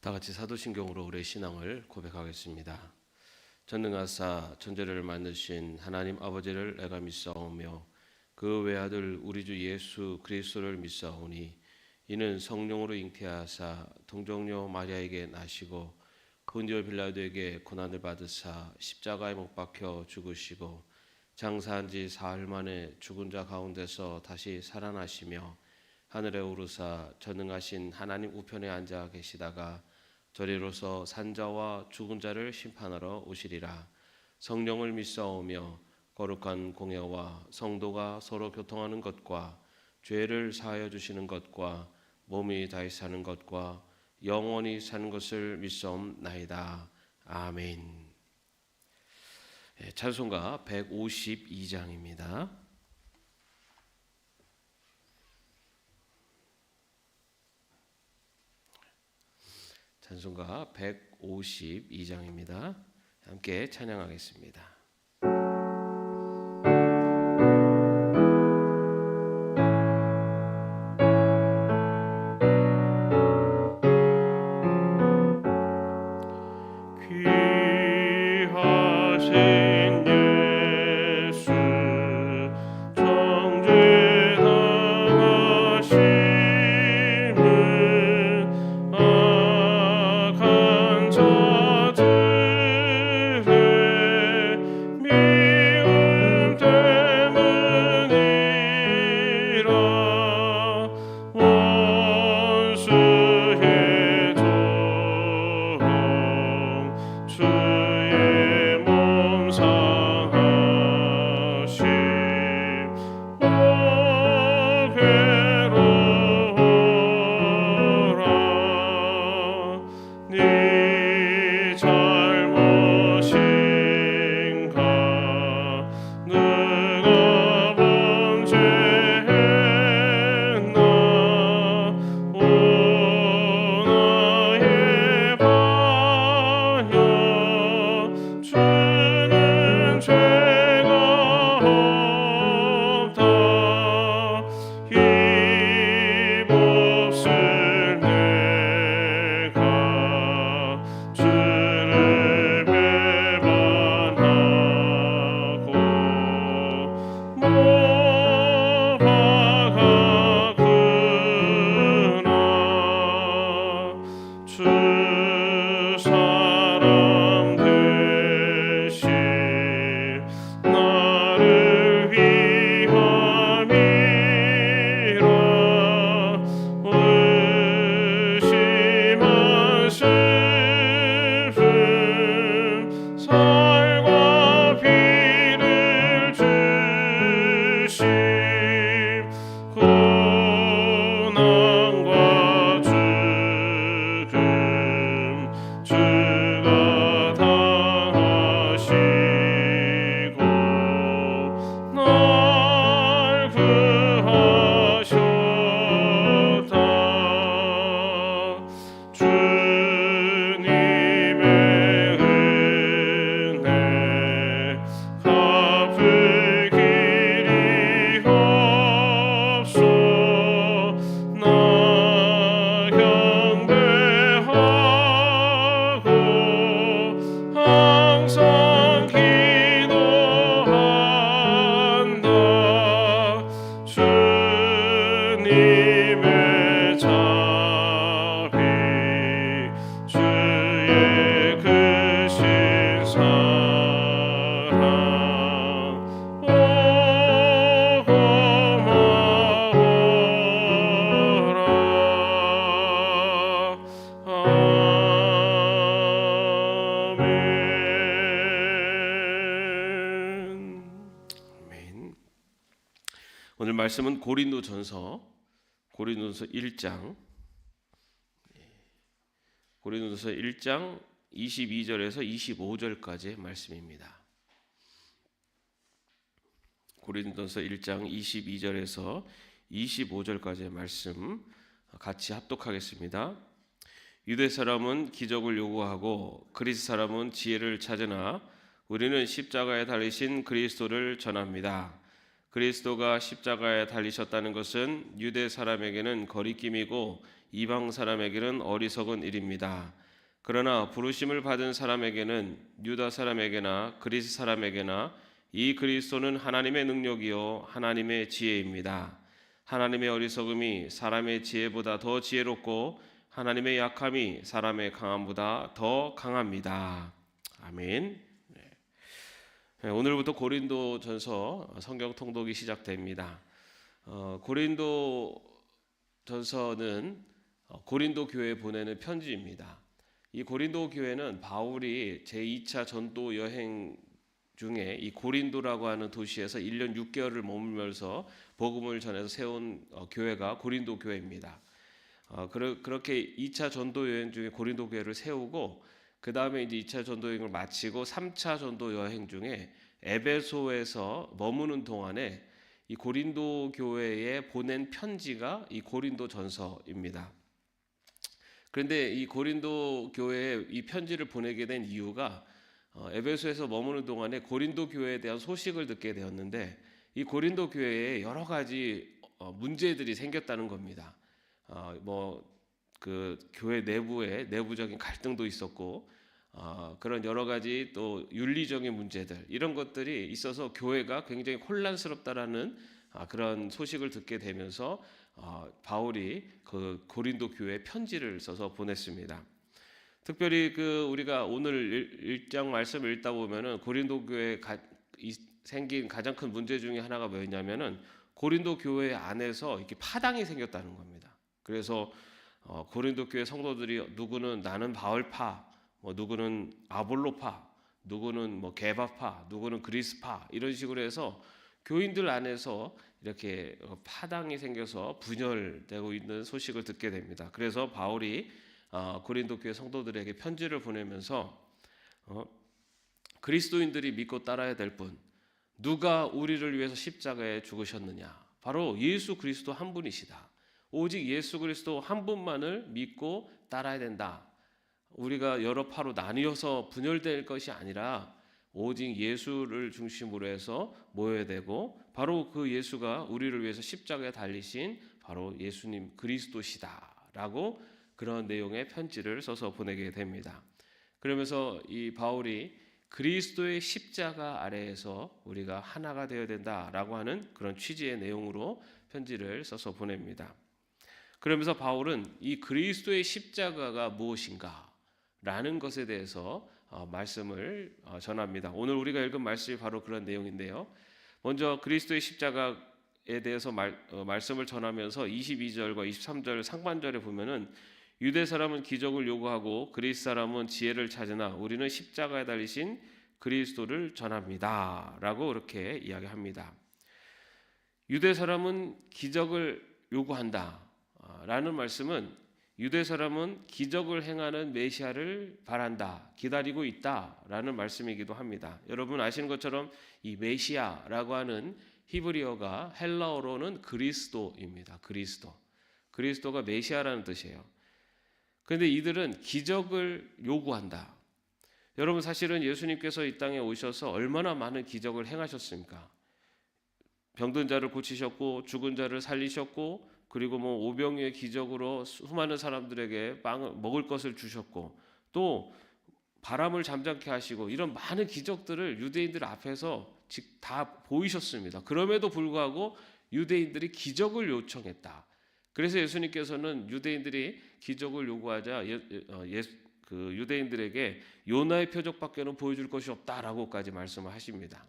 다 같이 사도신경으로 우리의 신앙을 고백하겠습니다. 전능하사 천지를 만드신 하나님 아버지를 내가 믿사오며 그 외아들 우리 주 예수 그리스도를 믿사오니 이는 성령으로 잉태하사 동정녀 마리아에게 나시고 본디오 빌라도에게 고난을 받으사 십자가에 못 박혀 죽으시고 장사한 지 사흘 만에 죽은 자 가운데서 다시 살아나시며 하늘에 오르사 전능하신 하나님 우편에 앉아 계시다가 저리로서 산자와 죽은 자를 심판하러 오시리라. 성령을 믿사오며 거룩한 공예와 성도가 서로 교통하는 것과 죄를 사하여 주시는 것과 몸이 다시 사는 것과 영원히 사는 것을 믿사옵나이다. 아멘. 찬송가 152장입니다. 찬송가 152장입니다. 함께 찬양하겠습니다. 오늘 말씀은 고린도전서 1장 22절에서 25절까지의 말씀입니다. 고린도전서 1장 22절에서 25절까지의 말씀 같이 합독하겠습니다. 유대 사람은 기적을 요구하고 그리스 사람은 지혜를 찾으나 우리는 십자가에 달리신 그리스도를 전합니다. 그리스도가 십자가에 달리셨다는 것은 유대 사람에게는 거리낌이고 이방 사람에게는 어리석은 일입니다. 그러나 부르심을 받은 사람에게는 유다 사람에게나 그리스 사람에게나 이 그리스도는 하나님의 능력이요 하나님의 지혜입니다. 하나님의 어리석음이 사람의 지혜보다 더 지혜롭고 하나님의 약함이 사람의 강함보다 더 강합니다. 아멘. 오늘부터 고린도전서 성경 통독이 시작됩니다. 고린도전서는 고린도 교회에 보내는 편지입니다. 이 고린도 교회는 바울이 제2차 전도 여행 중에 이 고린도라고 하는 도시에서 1년 6개월을 머물면서 복음을 전해서 세운 교회가 고린도 교회입니다. 그렇게 2차 전도 여행 중에 고린도 교회를 세우고 그 다음에 이제 2차 전도 여행을 마치고 3차 전도 여행 중에 에베소에서 머무는 동안에 이 고린도 교회에 보낸 편지가 이 고린도 전서입니다. 그런데 이 고린도 교회에 이 편지를 보내게 된 이유가 에베소에서 머무는 동안에 고린도 교회에 대한 소식을 듣게 되었는데 이 고린도 교회에 여러 가지 문제들이 생겼다는 겁니다. 그 교회 내부에 내부적인 갈등도 있었고 그런 여러 가지 또 윤리적인 문제들 이런 것들이 있어서 교회가 굉장히 혼란스럽다라는 그런 소식을 듣게 되면서 바울이 그 고린도 교회에 편지를 써서 보냈습니다. 특별히 우리가 오늘 1장 말씀을 읽다 보면은 고린도 교회에 생긴 가장 큰 문제 중에 하나가 뭐였냐면은 고린도 교회 안에서 이렇게 파당이 생겼다는 겁니다. 그래서 고린도 교회 성도들이 누구는 나는 바울파, 누구는 아볼로파, 누구는 게바파, 누구는 그리스파 이런 식으로 해서 교인들 안에서 이렇게 파당이 생겨서 분열되고 있는 소식을 듣게 됩니다. 그래서 바울이 고린도 교회 성도들에게 편지를 보내면서 그리스도인들이 믿고 따라야 될 분, 누가 우리를 위해서 십자가에 죽으셨느냐? 바로 예수 그리스도 한 분이시다. 오직 예수 그리스도 한 분만을 믿고 따라야 된다. 우리가 여러 파로 나뉘어서 분열될 것이 아니라 오직 예수를 중심으로 해서 모여야 되고 바로 그 예수가 우리를 위해서 십자가에 달리신 바로 예수님 그리스도시다라고 그런 내용의 편지를 써서 보내게 됩니다. 그러면서 이 바울이 그리스도의 십자가 아래에서 우리가 하나가 되어야 된다라고 하는 그런 취지의 내용으로 편지를 써서 보냅니다. 그러면서 바울은 이 그리스도의 십자가가 무엇인가라는 것에 대해서 말씀을 전합니다. 오늘 우리가 읽은 말씀이 바로 그런 내용인데요. 먼저 그리스도의 십자가에 대해서 말씀을 전하면서 22절과 23절 상반절에 보면은 유대 사람은 기적을 요구하고 그리스 사람은 지혜를 찾으나 우리는 십자가에 달리신 그리스도를 전합니다. 라고 이렇게 이야기합니다. 유대 사람은 기적을 요구한다. 라는 말씀은 유대 사람은 기적을 행하는 메시아를 바란다. 기다리고 있다. 라는 말씀이기도 합니다. 여러분 아시는 것처럼 이 메시아라고 하는 히브리어가 헬라어로는 그리스도입니다. 그리스도가 메시아라는 뜻이에요. 그런데 이들은 기적을 요구한다. 여러분 사실은 예수님께서 이 땅에 오셔서 얼마나 많은 기적을 행하셨습니까? 병든 자를 고치셨고 죽은 자를 살리셨고 그리고 오병이의 기적으로 수많은 사람들에게 먹을 것을 주셨고 또 바람을 잠잠케 하시고 이런 많은 기적들을 유대인들 앞에서 다 보이셨습니다. 그럼에도 불구하고 유대인들이 기적을 요청했다. 그래서 예수님께서는 유대인들이 기적을 요구하자 유대인들에게 요나의 표적밖에는 보여줄 것이 없다라고까지 말씀을 하십니다.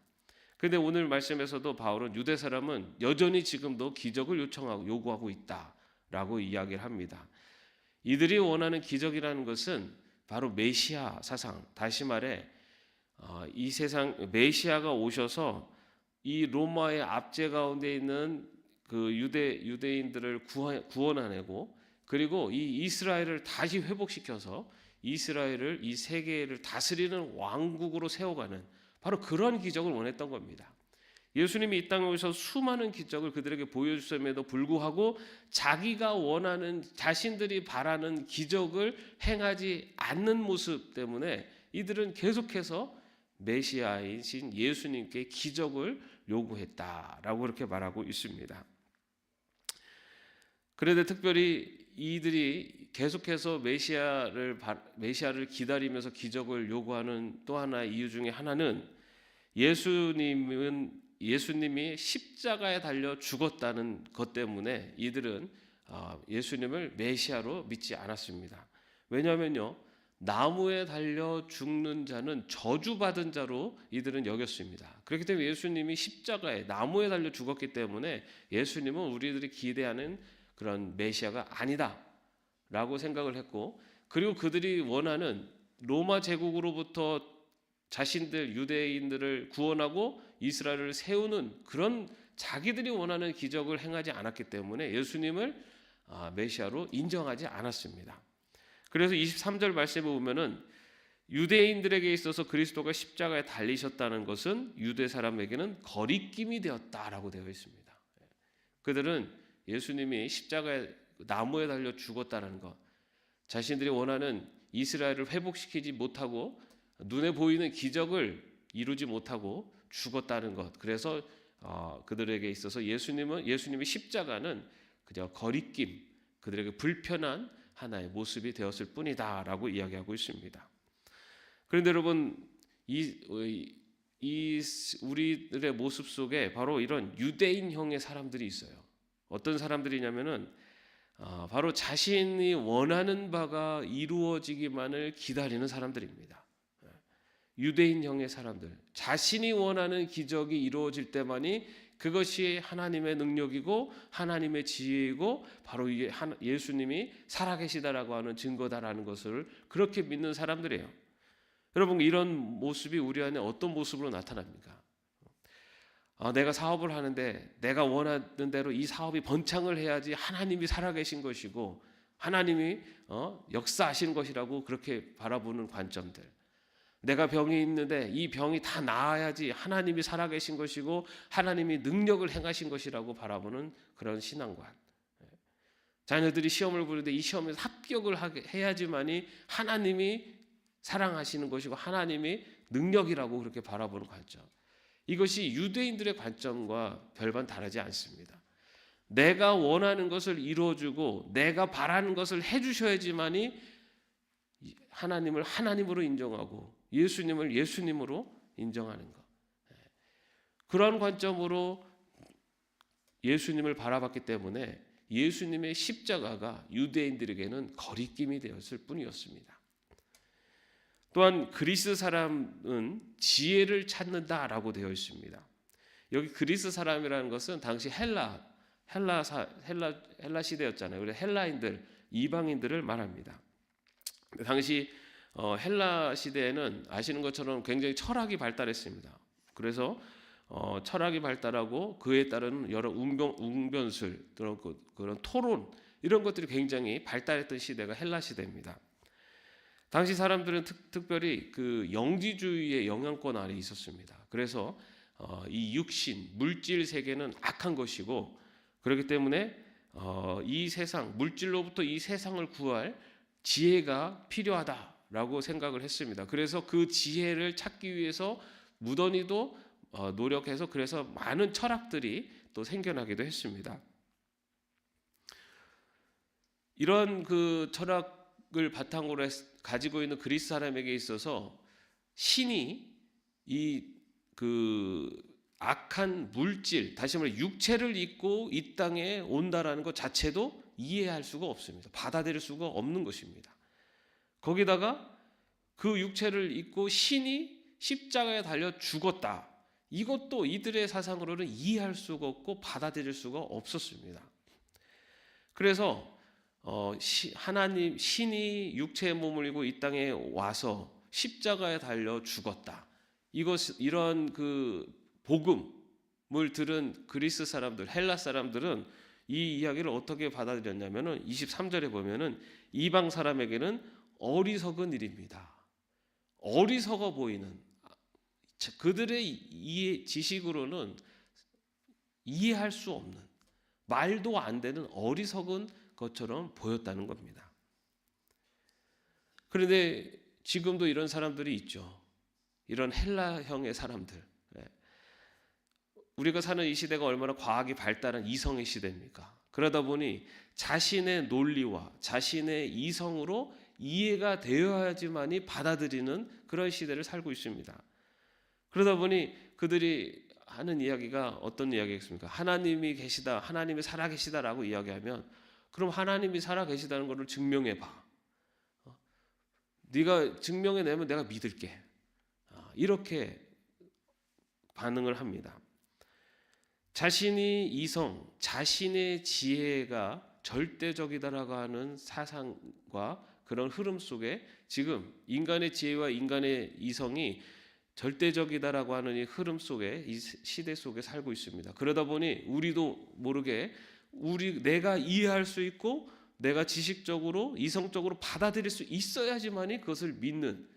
그런데 오늘 말씀에서도 바울은 유대 사람은 여전히 지금도 기적을 요구하고 있다라고 이야기를 합니다. 이들이 원하는 기적이라는 것은 바로 메시아 사상, 다시 말해 이 세상 메시아가 오셔서 이 로마의 압제 가운데 있는 그 유대인들을 구원하내고 그리고 이 이스라엘을 다시 회복시켜서 이스라엘을 이 세계를 다스리는 왕국으로 세워가는 바로 그런 기적을 원했던 겁니다. 예수님이 이 땅에 오셔서 수많은 기적을 그들에게 보여주셨음에도 불구하고 자기가 원하는 자신들이 바라는 기적을 행하지 않는 모습 때문에 이들은 계속해서 메시아이신 예수님께 기적을 요구했다라고 그렇게 말하고 있습니다. 그런데 특별히 이들이 계속해서 메시아를 기다리면서 기적을 요구하는 또 하나의 이유 중에 하나는 예수님이 십자가에 달려 죽었다는 것 때문에 이들은 예수님을 메시아로 믿지 않았습니다. 왜냐하면요, 나무에 달려 죽는 자는 저주받은 자로 이들은 여겼습니다. 그렇기 때문에 예수님이 십자가에 나무에 달려 죽었기 때문에 예수님은 우리들이 기대하는 그런 메시아가 아니다라고 생각을 했고, 그리고 그들이 원하는 로마 제국으로부터 자신들 유대인들을 구원하고 이스라엘을 세우는 그런 자기들이 원하는 기적을 행하지 않았기 때문에 예수님을 메시아로 인정하지 않았습니다. 그래서 23절 말씀에 보면은 유대인들에게 있어서 그리스도가 십자가에 달리셨다는 것은 유대 사람에게는 거리낌이 되었다라고 되어 있습니다. 그들은 예수님이 십자가에 나무에 달려 죽었다는 것, 자신들이 원하는 이스라엘을 회복시키지 못하고 눈에 보이는 기적을 이루지 못하고 죽었다는 것, 그래서 그들에게 있어서 예수님의 십자가는 그저 거리낌, 그들에게 불편한 하나의 모습이 되었을 뿐이다라고 이야기하고 있습니다. 그런데 여러분, 우리들의 모습 속에 바로 이런 유대인형의 사람들이 있어요. 어떤 사람들이냐면은 바로 자신이 원하는 바가 이루어지기만을 기다리는 사람들입니다. 유대인형의 사람들, 자신이 원하는 기적이 이루어질 때만이 그것이 하나님의 능력이고 하나님의 지혜이고 바로 이게 예수님이 살아계시다라고 하는 증거다라는 것을 그렇게 믿는 사람들이에요. 여러분, 이런 모습이 우리 안에 어떤 모습으로 나타납니까? 내가 사업을 하는데 내가 원하는 대로 이 사업이 번창을 해야지 하나님이 살아계신 것이고 하나님이 역사하시는 것이라고 그렇게 바라보는 관점들, 내가 병이 있는데 이 병이 다 나아야지 하나님이 살아계신 것이고 하나님이 능력을 행하신 것이라고 바라보는 그런 신앙관, 자녀들이 시험을 보는데 이 시험에서 합격을 해야지만이 하나님이 사랑하시는 것이고 하나님이 능력이라고 그렇게 바라보는 관점, 이것이 유대인들의 관점과 별반 다르지 않습니다. 내가 원하는 것을 이루어주고 내가 바라는 것을 해주셔야지만이 하나님을 하나님으로 인정하고 예수님을 예수님으로 인정하는 것, 그러한 관점으로 예수님을 바라봤기 때문에 예수님의 십자가가 유대인들에게는 거리낌이 되었을 뿐이었습니다. 또한 그리스 사람은 지혜를 찾는다라고 되어 있습니다. 여기 그리스 사람이라는 것은 당시 헬라 시대였잖아요. 그래서 헬라인들, 이방인들을 말합니다. 당시 헬라 시대에는 아시는 것처럼 굉장히 철학이 발달했습니다. 그래서 철학이 발달하고 그에 따른 여러 웅변술, 그런 토론, 이런 것들이 굉장히 발달했던 시대가 헬라 시대입니다. 당시 사람들은 특별히 그 영지주의의 영향권 아래 있었습니다. 그래서 이 육신, 물질 세계는 악한 것이고, 그렇기 때문에 이 세상, 물질로부터 이 세상을 구할 지혜가 필요하다라고 생각을 했습니다. 그래서 그 지혜를 찾기 위해서 무던히도 노력해서 그래서 많은 철학들이 또 생겨나기도 했습니다. 이런 그 철학을 바탕으로 가지고 있는 그리스 사람에게 있어서 신이 이 그 악한 물질, 다시 말해 육체를 입고 이 땅에 온다라는 것 자체도 이해할 수가 없습니다. 받아들일 수가 없는 것입니다. 거기다가 그 육체를 입고 신이 십자가에 달려 죽었다, 이것도 이들의 사상으로는 이해할 수가 없고 받아들일 수가 없었습니다. 그래서 하나님, 신이 육체의 몸을 입고 이 땅에 와서 십자가에 달려 죽었다, 이런 그 복음을 들은 그리스 사람들, 헬라 사람들은 이 이야기를 어떻게 받아들였냐면은 23절에 보면은 이방 사람에게는 어리석은 일입니다. 어리석어 보이는, 그들의 지식으로는 이해할 수 없는, 말도 안 되는 어리석은 것처럼 보였다는 겁니다. 그런데 지금도 이런 사람들이 있죠. 이런 헬라형의 사람들. 우리가 사는 이 시대가 얼마나 과학이 발달한 이성의 시대입니까? 그러다 보니 자신의 논리와 자신의 이성으로 이해가 되어야지만이 받아들이는 그런 시대를 살고 있습니다. 그러다 보니 그들이 하는 이야기가 어떤 이야기겠습니까? 하나님이 계시다, 하나님이 살아계시다라고 이야기하면 그럼 하나님이 살아계시다는 것을 증명해봐. 네가 증명해내면 내가 믿을게. 이렇게 반응을 합니다. 자신이 이성, 자신의 지혜가 절대적이다라고 하는 사상과 그런 흐름 속에 지금 인간의 지혜와 인간의 이성이 절대적이다라고 하는 이 흐름 속에 이 시대 속에 살고 있습니다. 그러다 보니 우리도 모르게 내가 이해할 수 있고 내가 지식적으로 이성적으로 받아들일 수 있어야지만이 그것을 믿는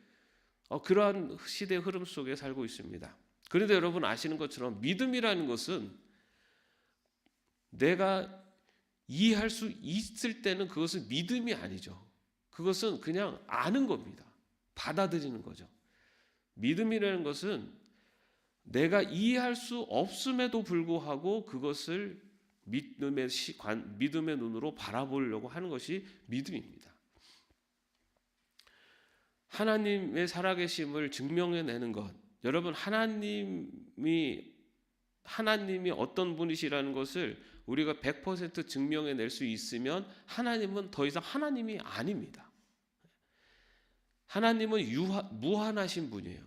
그러한 시대의 흐름 속에 살고 있습니다. 그런데 여러분 아시는 것처럼 믿음이라는 것은 내가 이해할 수 있을 때는 그것은 믿음이 아니죠. 그것은 그냥 아는 겁니다. 받아들이는 거죠. 믿음이라는 것은 내가 이해할 수 없음에도 불구하고 그것을 믿음의 눈으로 바라보려고 하는 것이 믿음입니다. 하나님의 살아계심을 증명해내는 것, 여러분 하나님이 어떤 분이시라는 것을 우리가 100% 증명해낼 수 있으면 하나님은 더 이상 하나님이 아닙니다. 하나님은 무한하신 분이에요.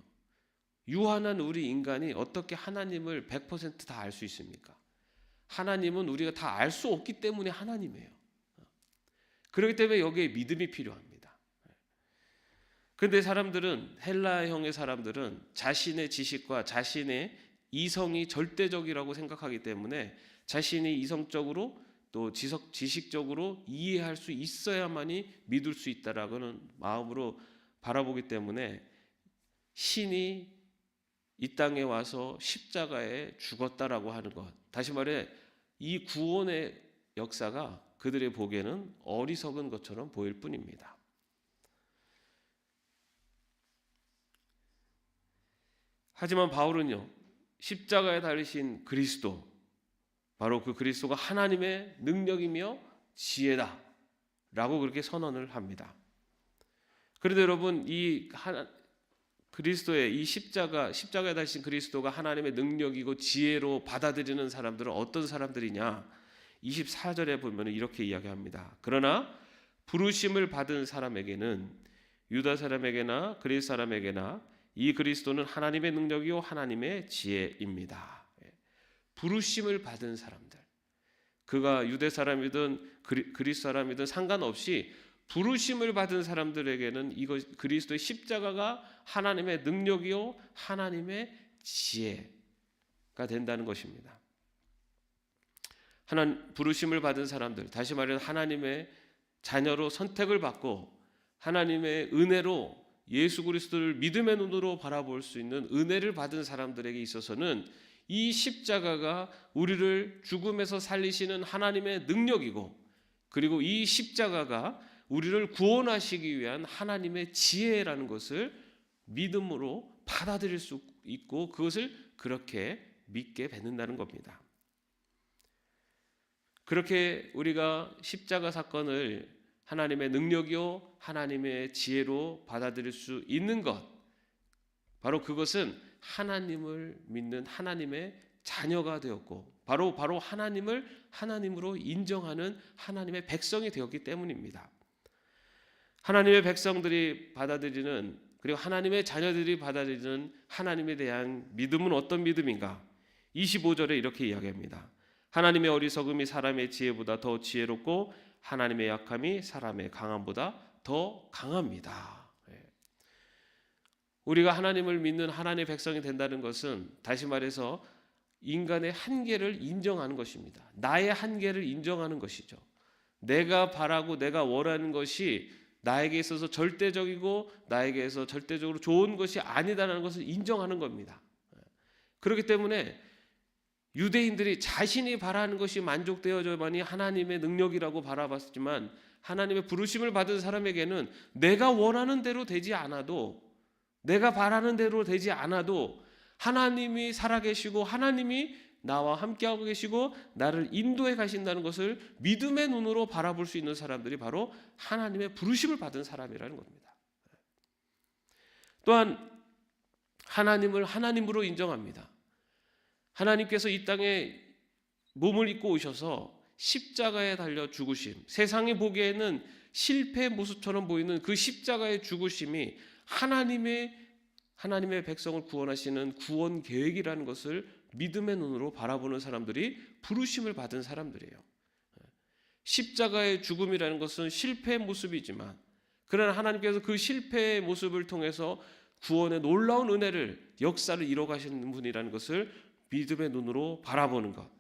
유한한 우리 인간이 어떻게 하나님을 100% 다 알 수 있습니까? 하나님은 우리가 다 알 수 없기 때문에 하나님이에요. 그렇기 때문에 여기에 믿음이 필요합니다. 그런데 헬라형의 사람들은 자신의 지식과 자신의 이성이 절대적이라고 생각하기 때문에 자신이 이성적으로 또 지식적으로 이해할 수 있어야만이 믿을 수 있다라고는 마음으로 바라보기 때문에 신이 이 땅에 와서 십자가에 죽었다라고 하는 것, 다시 말해 이 구원의 역사가 그들의 보기에는 어리석은 것처럼 보일 뿐입니다. 하지만 바울은요, 십자가에 달리신 그리스도, 바로 그 그리스도가 하나님의 능력이며 지혜다라고 그렇게 선언을 합니다. 그런데 여러분 그리스도의 이 십자가에 달리신 그리스도가 하나님의 능력이고 지혜로 받아들이는 사람들은 어떤 사람들이냐? 24절에 보면 이렇게 이야기합니다. 그러나 부르심을 받은 사람에게는 유다 사람에게나 그리스 사람에게나 이 그리스도는 하나님의 능력이요 하나님의 지혜입니다. 부르심을 받은 사람들, 그가 유대 사람이든 그리스 사람이든 상관없이 부르심을 받은 사람들에게는 그리스도의 십자가가 하나님의 능력이요 하나님의 지혜가 된다는 것입니다. 부르심을 받은 사람들, 다시 말해서 하나님의 자녀로 선택을 받고 하나님의 은혜로 예수 그리스도를 믿음의 눈으로 바라볼 수 있는 은혜를 받은 사람들에게 있어서는 이 십자가가 우리를 죽음에서 살리시는 하나님의 능력이고, 그리고 이 십자가가 우리를 구원하시기 위한 하나님의 지혜라는 것을 믿음으로 받아들일 수 있고 그것을 그렇게 믿게 맺는다는 겁니다. 그렇게 우리가 십자가 사건을 하나님의 능력이요 하나님의 지혜로 받아들일 수 있는 것, 바로 그것은 하나님을 믿는 하나님의 자녀가 되었고 바로 하나님을 하나님으로 인정하는 하나님의 백성이 되었기 때문입니다. 하나님의 백성들이 받아들이는, 그리고 하나님의 자녀들이 받아들이는 하나님에 대한 믿음은 어떤 믿음인가? 25절에 이렇게 이야기합니다. 하나님의 어리석음이 사람의 지혜보다 더 지혜롭고 하나님의 약함이 사람의 강함보다 더 강합니다. 우리가 하나님을 믿는 하나님의 백성이 된다는 것은 다시 말해서 인간의 한계를 인정하는 것입니다. 나의 한계를 인정하는 것이죠. 내가 바라고 내가 원하는 것이 나에게 있어서 절대적이고 나에게서 절대적으로 좋은 것이 아니다라는 것을 인정하는 겁니다. 그렇기 때문에 유대인들이 자신이 바라는 것이 만족되어져야만이 하나님의 능력이라고 바라봤지만 하나님의 부르심을 받은 사람에게는 내가 원하는 대로 되지 않아도, 내가 바라는 대로 되지 않아도 하나님이 살아계시고 하나님이 나와 함께하고 계시고 나를 인도해 가신다는 것을 믿음의 눈으로 바라볼 수 있는 사람들이 바로 하나님의 부르심을 받은 사람이라는 겁니다. 또한 하나님을 하나님으로 인정합니다. 하나님께서 이 땅에 몸을 입고 오셔서 십자가에 달려 죽으심, 세상이 보기에는 실패의 모습처럼 보이는 그 십자가의 죽으심이 하나님의 백성을 구원하시는 구원 계획이라는 것을 믿음의 눈으로 바라보는 사람들이 부르심을 받은 사람들이에요. 십자가의 죽음이라는 것은 실패의 모습이지만 그러나 하나님께서 그 실패의 모습을 통해서 구원의 놀라운 은혜를 역사를 이뤄가시는 분이라는 것을 믿음의 눈으로 바라보는 것,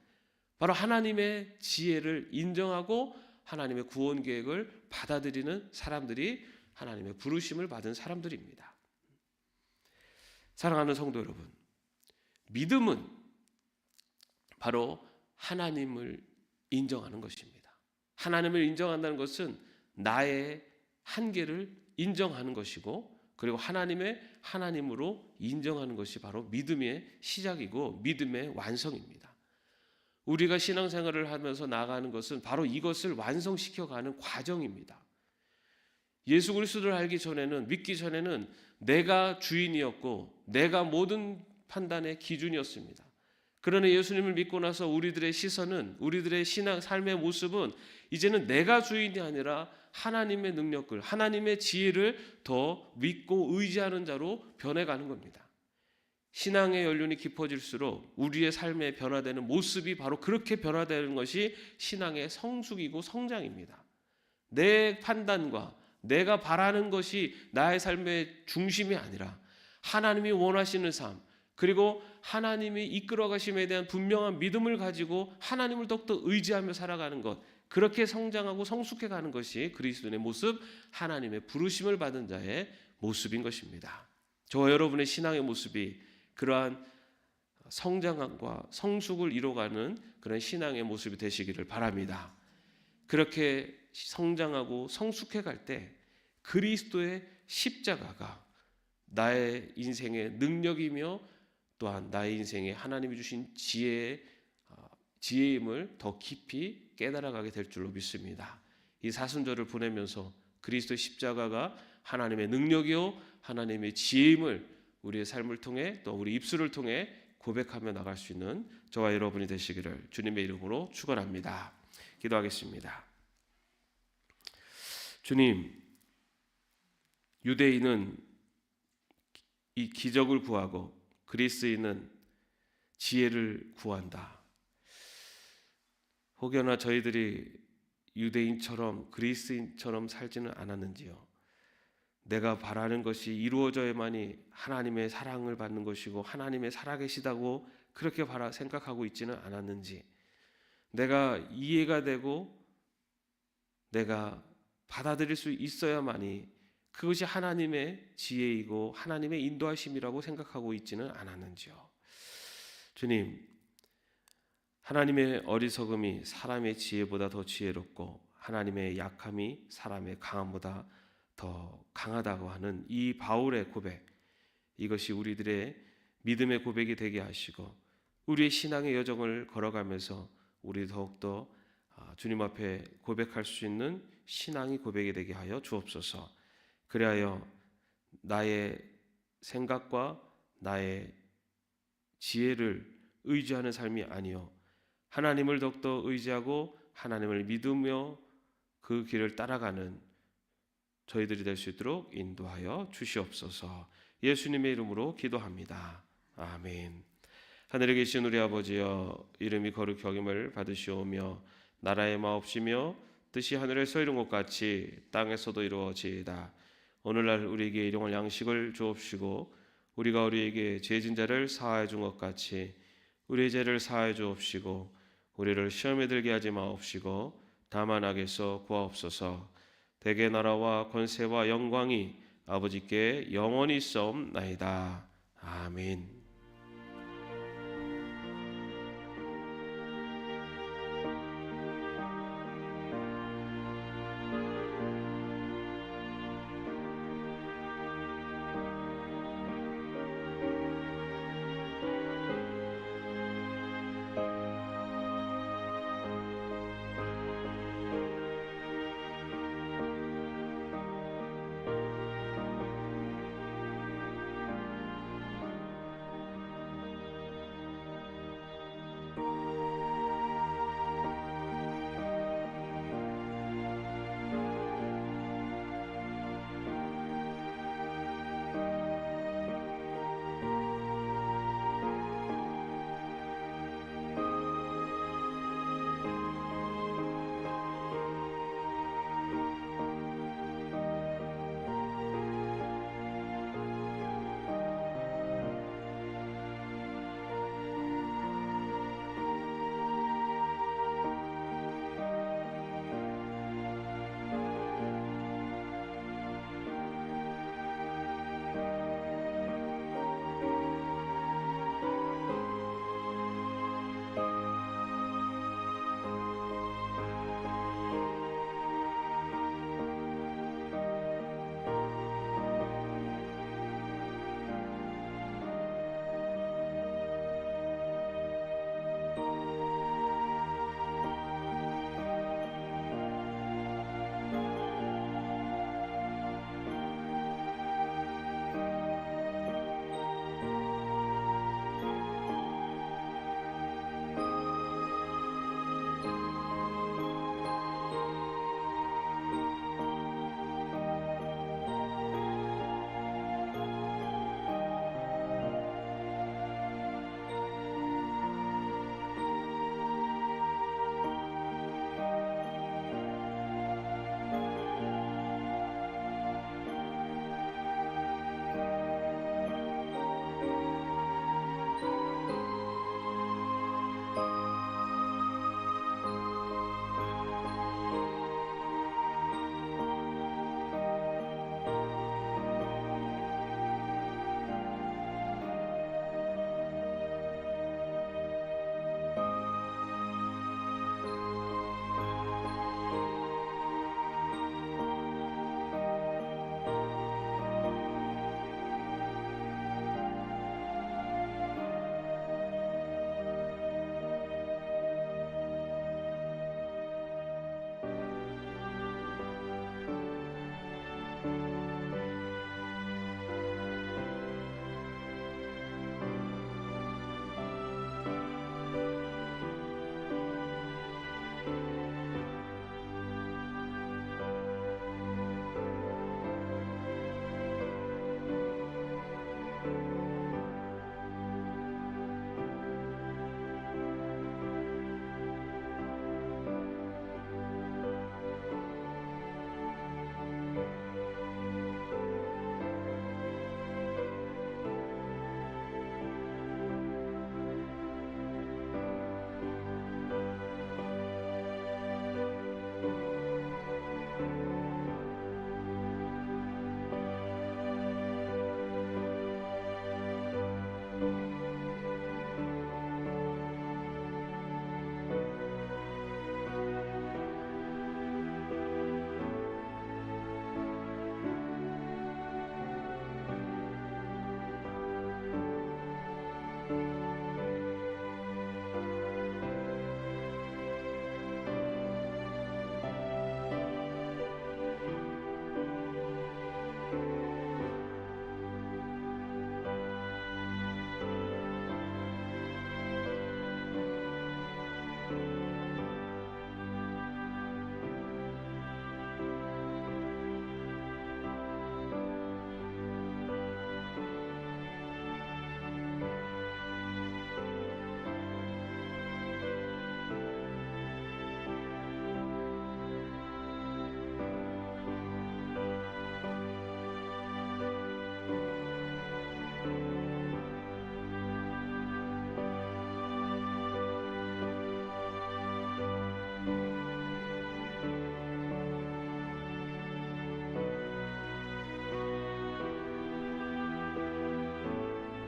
바로 하나님의 지혜를 인정하고 하나님의 구원 계획을 받아들이는 사람들이 하나님의 부르심을 받은 사람들입니다. 사랑하는 성도 여러분, 믿음은 바로 하나님을 인정하는 것입니다. 하나님을 인정한다는 것은 나의 한계를 인정하는 것이고, 그리고 하나님으로 인정하는 것이 바로 믿음의 시작이고 믿음의 완성입니다. 우리가 신앙생활을 하면서 나아가는 것은 바로 이것을 완성시켜가는 과정입니다. 예수 그리스도를 알기 전에는, 믿기 전에는 내가 주인이었고 내가 모든 판단의 기준이었습니다. 그러나 예수님을 믿고 나서 우리들의 시선은, 우리들의 신앙 삶의 모습은 이제는 내가 주인이 아니라 하나님의 능력을, 하나님의 지혜를 더 믿고 의지하는 자로 변해가는 겁니다. 신앙의 연륜이 깊어질수록 우리의 삶에 변화되는 모습이 바로 그렇게 변화되는 것이 신앙의 성숙이고 성장입니다. 내 판단과 내가 바라는 것이 나의 삶의 중심이 아니라 하나님이 원하시는 삶, 그리고 하나님이 이끌어 가심에 대한 분명한 믿음을 가지고 하나님을 더욱더 의지하며 살아가는 것, 그렇게 성장하고 성숙해 가는 것이 그리스도인의 모습, 하나님의 부르심을 받은 자의 모습인 것입니다. 저와 여러분의 신앙의 모습이 그러한 성장과 성숙을 이뤄가는 그런 신앙의 모습이 되시기를 바랍니다. 그렇게 성장하고 성숙해 갈 때 그리스도의 십자가가 나의 인생의 능력이며 또한 나의 인생에 하나님이 주신 지혜임을 더 깊이 깨달아가게 될 줄로 믿습니다. 이 사순절을 보내면서 그리스도의 십자가가 하나님의 능력이요 하나님의 지혜임을 우리의 삶을 통해 또 우리 입술을 통해 고백하며 나갈 수 있는 저와 여러분이 되시기를 주님의 이름으로 축원합니다. 기도하겠습니다. 주님, 유대인은 이 기적을 구하고 그리스인은 지혜를 구한다. 혹여나 저희들이 유대인처럼 그리스인처럼 살지는 않았는지요. 내가 바라는 것이 이루어져야만이 하나님의 사랑을 받는 것이고 하나님의 살아계시다고 그렇게 생각하고 있지는 않았는지, 내가 이해가 되고 내가 받아들일 수 있어야만이 그것이 하나님의 지혜이고 하나님의 인도하심이라고 생각하고 있지는 않았는지요. 주님, 하나님의 어리석음이 사람의 지혜보다 더 지혜롭고 하나님의 약함이 사람의 강함보다 더 강하다고 하는 이 바울의 고백, 이것이 우리들의 믿음의 고백이 되게 하시고 우리의 신앙의 여정을 걸어가면서 우리 더욱더 주님 앞에 고백할 수 있는 신앙이 고백이 되게 하여 주옵소서. 그리하여 나의 생각과 나의 지혜를 의지하는 삶이 아니요 하나님을 더욱더 의지하고 하나님을 믿으며 그 길을 따라가는 저희들이 될 수 있도록 인도하여 주시옵소서. 예수님의 이름으로 기도합니다. 아멘. 하늘에 계신 우리 아버지여, 이름이 거룩히 여김을 받으시오며 나라의 마옵시며 뜻이 하늘에서 이룬 것 같이 땅에서도 이루어지이다. 오늘날 우리에게 일용할 양식을 주옵시고 우리가 우리에게 죄진 자를 사하여 준 것 같이 우리의 죄를 사하여 주옵시고 우리를 시험에 들게 하지 마옵시고 다만 악에서 구하옵소서. 대개 나라와 권세와 영광이 아버지께 영원히 있사옵나이다. 아멘.